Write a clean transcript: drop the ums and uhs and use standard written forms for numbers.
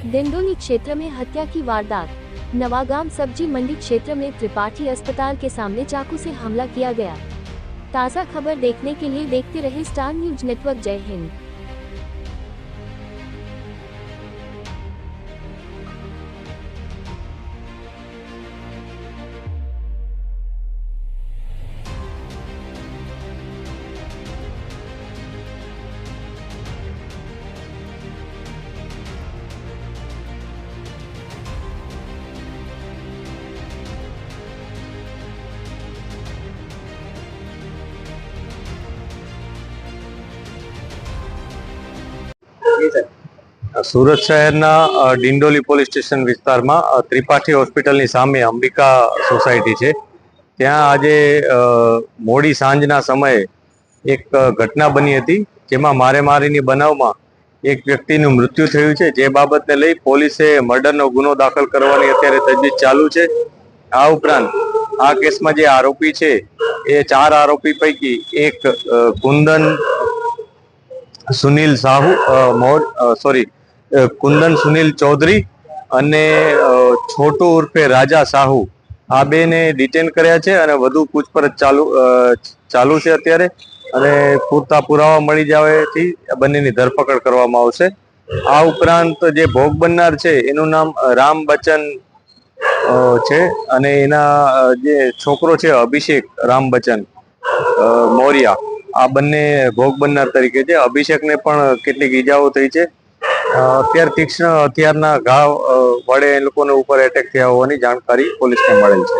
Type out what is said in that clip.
डिंडोली क्षेत्र में हत्या की वारदात। नवागाम सब्जी मंडी क्षेत्र में त्रिपाठी अस्पताल के सामने चाकू से हमला किया गया। ताज़ा खबर देखने के लिए देखते रहे स्टार न्यूज नेटवर्क। जय हिंद। સુરત શહેરના ડિંડોલી પોલીસ સ્ટેશન વિસ્તારમાં ત્રિપાઠી હોસ્પિટલની સામે અંબિકા સોસાયટી છે. ત્યાં આજે મોડી સાંજના સમયે એક ઘટના બની હતી, જેમાં મારેમારીની બનાવમાં એક વ્યક્તિનું મૃત્યુ થયું છે. જે બાબતને લઈ પોલીસે મર્ડરનો ગુનો દાખલ કરવાની અત્યારે તજવીજ ચાલુ છે. આ ઉપરાંત આ કેસમાં જે આરોપી છે એ 4 આરોપી પૈકી એક કુંદન સુનિલ કુંદન સુનિલ ચૌધરી અને છોટુ ઉર્ફે રાજા સાહુ, આ બેને ડિટેન કર્યા છે અને વધુ પૂછપરછ ચાલુ છે અત્યારે. અને પૂરતા પુરાવા મળી જવાથી બંનેની ધરપકડ કરવામાં આવશે. આ ઉપરાંત જે ભોગ બનનાર છે એનું નામ રામ બચ્ચન છે અને એના જે છોકરો છે અભિષેક રામ બચ્ચન મૌર્યા, આ બંને ભોગ બનનાર તરીકે છે. અભિષેકને પણ કેટલીક ઈજાઓ થઈ છે. અત્યારે તીક્ષ્ણ હથિયારના ઘા વડે એ લોકોને ઉપર એટેક થયા હોવાની જાણકારી પોલીસને મળેલ છે.